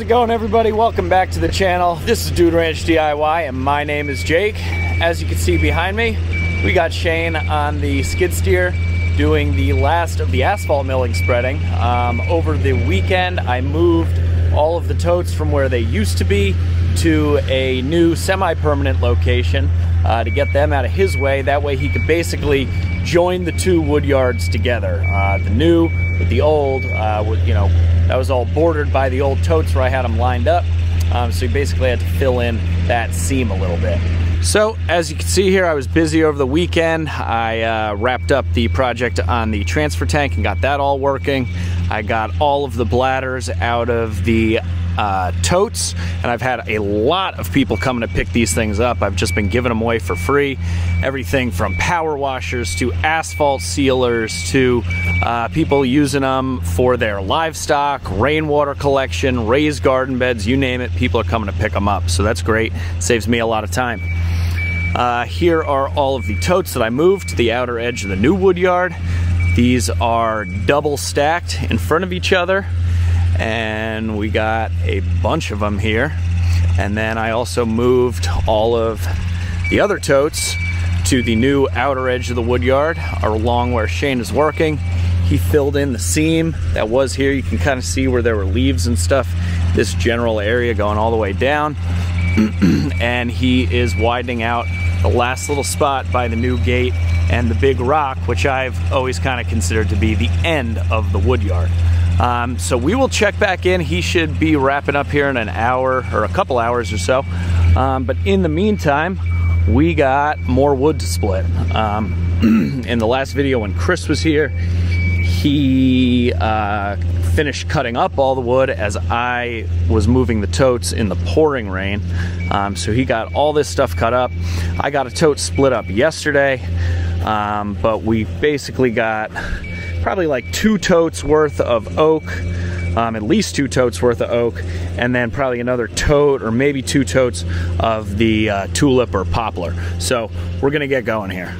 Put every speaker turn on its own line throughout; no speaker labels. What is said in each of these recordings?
it going, everybody? Welcome back to the channel. This is Dude Ranch DIY and my name is Jake. As you can see behind me, we got Shane on the skid steer doing the last of the asphalt milling spreading. Over the weekend I moved all of the totes from where they used to be to a new semi-permanent location to get them out of his way. That way he could basically join the two wood yards together. The new with the old, that was all bordered by the old totes where I had them lined up. So he basically had to fill in that seam a little bit. So as you can see here, I was busy over the weekend. I wrapped up the project on the transfer tank and got that all working. I got all of the bladders out of the totes, and I've had a lot of people coming to pick these things up. I've just been giving them away for free. Everything from power washers to asphalt sealers to people using them for their livestock, rainwater collection, raised garden beds, you name it, people are coming to pick them up. So that's great, saves me a lot of time. Here are all of the totes that I moved to the outer edge of the new wood yard. These are double stacked in front of each other, and we got a bunch of them here. And then I also moved all of the other totes to the new outer edge of the wood yard along where Shane is working. He filled in the seam that was here. You can kind of see where there were leaves and stuff, this general area going all the way down. And he is widening out the last little spot by the new gate and the big rock, which I've always kind of considered to be the end of the wood yard. So we will check back in. He should be wrapping up here in an hour or a couple hours or so. But in the meantime, we got more wood to split. In the last video when Chris was here, he finished cutting up all the wood as I was moving the totes in the pouring rain. So he got all this stuff cut up. I got a tote split up yesterday, but we basically got probably like 2 totes worth of oak, at least 2 totes worth of oak, and then probably another tote or maybe 2 totes of the tulip or poplar. So we're gonna get going here.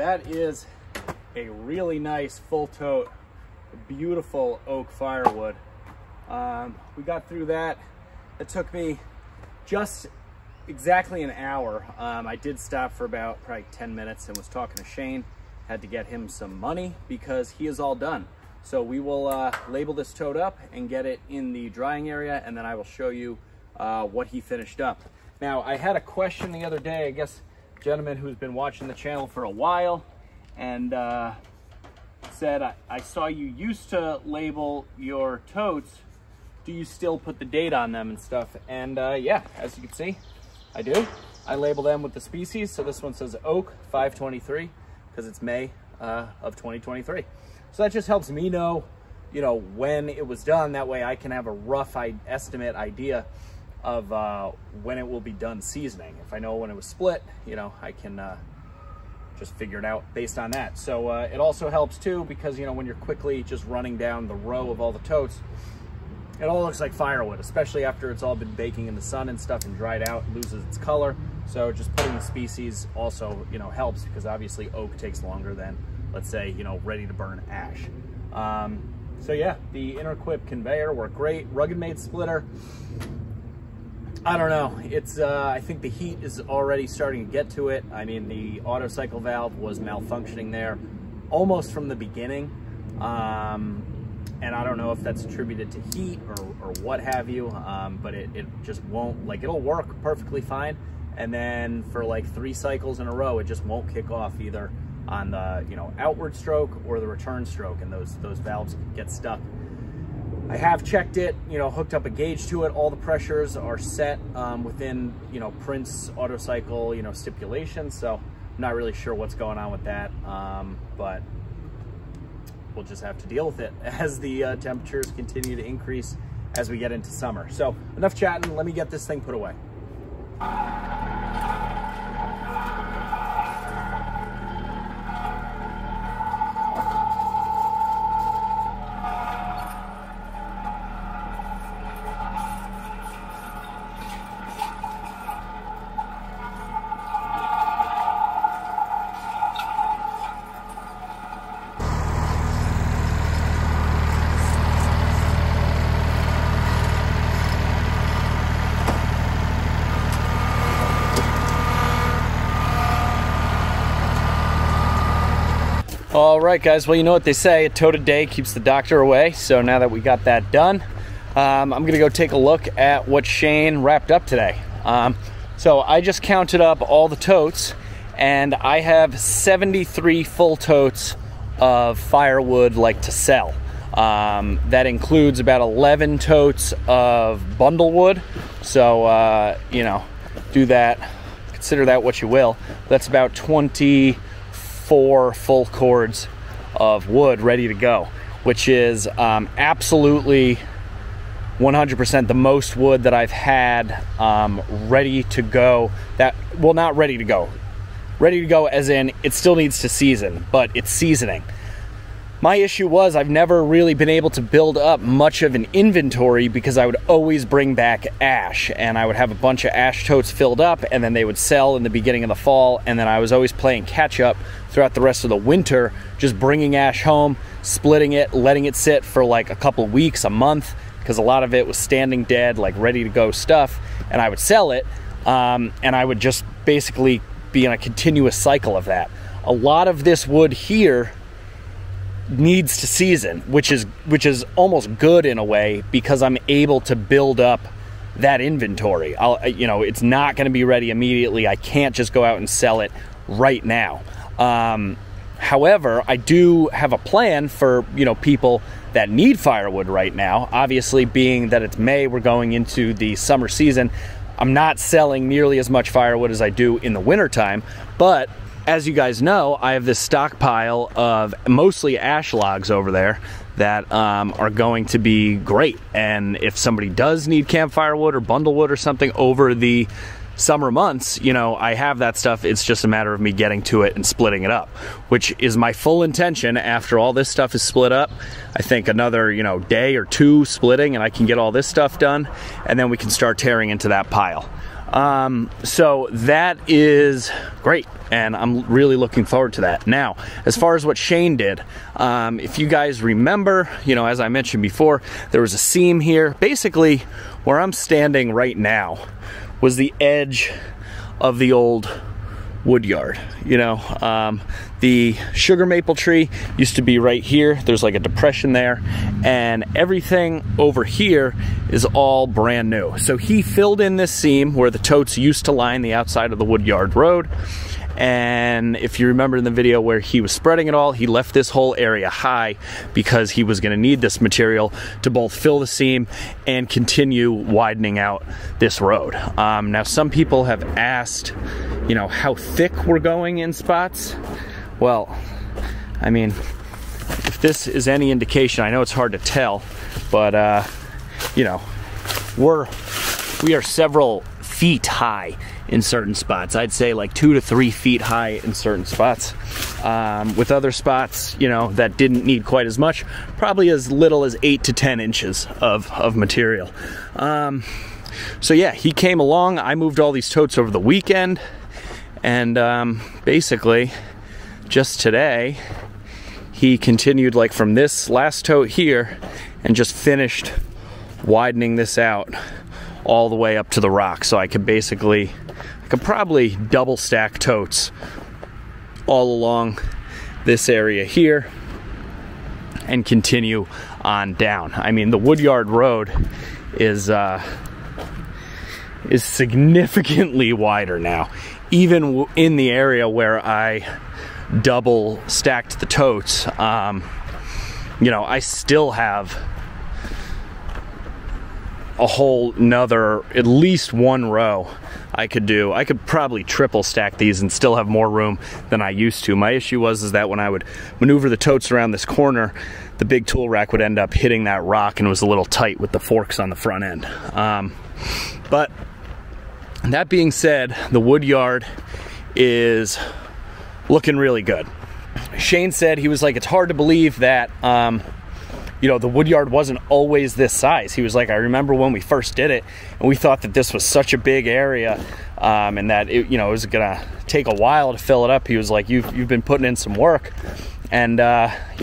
that is a really nice full tote, beautiful oak firewood. We got through that. It took me just exactly an hour. I did stop for about probably 10 minutes and was talking to Shane. Had to get him some money because he is all done. So we will label this tote up and get it in the drying area, and then I will show you what he finished up. Now, I had a question the other day, I guess a gentleman who's been watching the channel for a while, and said, I saw you used to label your totes. Do you still put the date on them and stuff? And yeah, as you can see, I do. I label them with the species. So this one says oak 523 because it's May of 2023. So that just helps me know, you know, when it was done. That way I can have a rough estimate idea of when it will be done seasoning. If I know when it was split, you know, I can just figure it out based on that. So it also helps too, because, you know, when you're quickly just running down the row of all the totes, it all looks like firewood, especially after it's all been baking in the sun and stuff and dried out, it loses its color. So just putting the species also, you know, helps, because obviously oak takes longer than, let's say, you know, ready to burn ash. So yeah, the inner-equipped conveyor worked great. RuggedMade splitter, I don't know. It's I think the heat is already starting to get to it. I mean, the auto cycle valve was malfunctioning there almost from the beginning. And I don't know if that's attributed to heat or what have you, but it just won't, like, it'll work perfectly fine. And then for like 3 cycles in a row, it just won't kick off either on the, you know, outward stroke or the return stroke, and those valves get stuck. I have checked it, you know, hooked up a gauge to it. All the pressures are set within, you know, Prince auto cycle, you know, stipulations. So I'm not really sure what's going on with that, but we'll just have to deal with it as the temperatures continue to increase as we get into summer. So enough chatting, let me get this thing put away. All right, guys, well, you know what they say, a tote a day keeps the doctor away. So now that we got that done, I'm gonna go take a look at what Shane wrapped up today. So I just counted up all the totes, and I have 73 full totes of firewood, like, to sell. That includes about 11 totes of bundle wood. So, you know, do that, consider that what you will. That's about 24 full cords of wood ready to go, which is absolutely 100% the most wood that I've had ready to go. That, well, not ready to go. Ready to go as in it still needs to season, but it's seasoning. My issue was I've never really been able to build up much of an inventory because I would always bring back ash, and I would have a bunch of ash totes filled up, and then they would sell in the beginning of the fall, and then I was always playing catch up throughout the rest of the winter, just bringing ash home, splitting it, letting it sit for like a couple weeks, a month, because a lot of it was standing dead, like ready to go stuff, and I would sell it, and I would just basically be in a continuous cycle of that. A lot of this wood here needs to season, which is almost good in a way, because I'm able to build up that inventory. You know, it's not going to be ready immediately. I can't just go out and sell it right now. However, I do have a plan for, you know, people that need firewood right now. Obviously, being that it's May, we're going into the summer season. I'm not selling nearly as much firewood as I do in the wintertime, but as you guys know, I have this stockpile of mostly ash logs over there that are going to be great. And if somebody does need campfire wood or bundle wood or something over the summer months, you know, I have that stuff. It's just a matter of me getting to it and splitting it up, which is my full intention. After all this stuff is split up, I think another, you know, day or two splitting, and I can get all this stuff done, and then we can start tearing into that pile. So that is great, and I'm really looking forward to that. Now, as far as what Shane did, if you guys remember, you know, as I mentioned before, there was a seam here. Basically, where I'm standing right now was the edge of the old woodyard. You know, the sugar maple tree used to be right here. There's like a depression there, and everything over here is all brand new. So he filled in this seam where the totes used to line the outside of the woodyard road. And if you remember in the video where he was spreading it all, he left this whole area high because he was going to need this material to both fill the seam and continue widening out this road. Now, some people have asked, you know, how thick we're going in spots. Well, I mean, if this is any indication, I know it's hard to tell, but you know, we are several feet high in certain spots. I'd say like 2 to 3 feet high in certain spots. With other spots, you know, that didn't need quite as much, probably as little as 8 to 10 inches of material. So yeah, he came along. I moved all these totes over the weekend, and basically just today he continued like from this last tote here and just finished widening this out all the way up to the rock. So I could probably double stack totes all along this area here and continue on down. I mean, the woodyard road is significantly wider now. Even in the area where I double stacked the totes, you know, I still have a whole nother, at least one row I could do. I could probably triple stack these and still have more room than I used to. My issue was that when I would maneuver the totes around this corner, the big tool rack would end up hitting that rock, and it was a little tight with the forks on the front end. But that being said, the woodyard is looking really good. Shane said, he was like, it's hard to believe that you know, the woodyard wasn't always this size. He was like, I remember when we first did it, and we thought that this was such a big area, and that it, you know, it was gonna take a while to fill it up. He was like, you've been putting in some work, and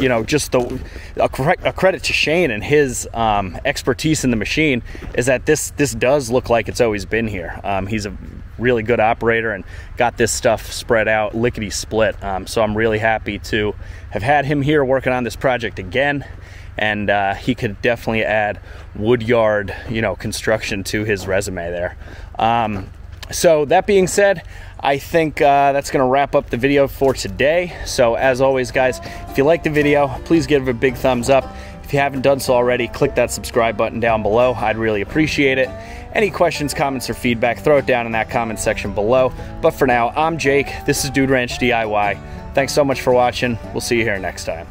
you know, just a credit to Shane and his expertise in the machine is that this does look like it's always been here. He's a really good operator and got this stuff spread out lickety split. So I'm really happy to have had him here working on this project again. And he could definitely add woodyard, you know, construction to his resume there. So that being said, I think that's gonna wrap up the video for today. So as always, guys, if you like the video, please give it a big thumbs up. If you haven't done so already, click that subscribe button down below. I'd really appreciate it. Any questions, comments, or feedback, throw it down in that comment section below. But for now, I'm Jake. This is Dude Ranch DIY. Thanks so much for watching. We'll see you here next time.